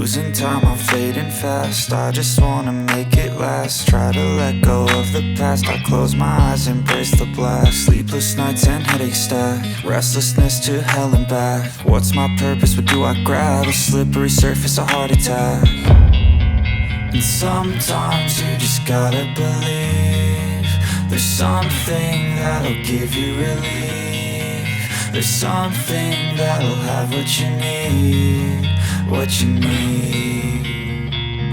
losing time, I'm fading fast. I just wanna make it last. Try to let go of the past. I close my eyes, embrace the blast. Sleepless nights and headaches stack. Restlessness to hell and back. What's my purpose? What do I grab? A slippery surface, a heart attack. And sometimes you just gotta believe there's something that'll give you relief. There's something that'll have what you need, what you need.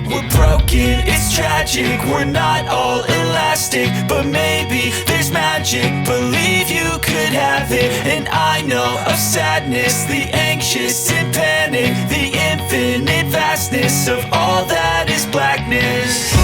We're broken, it's tragic, we're not all elastic, but maybe there's magic, believe you could have it. And I know of sadness, the anxious and panic, the infinite vastness of all that is blackness.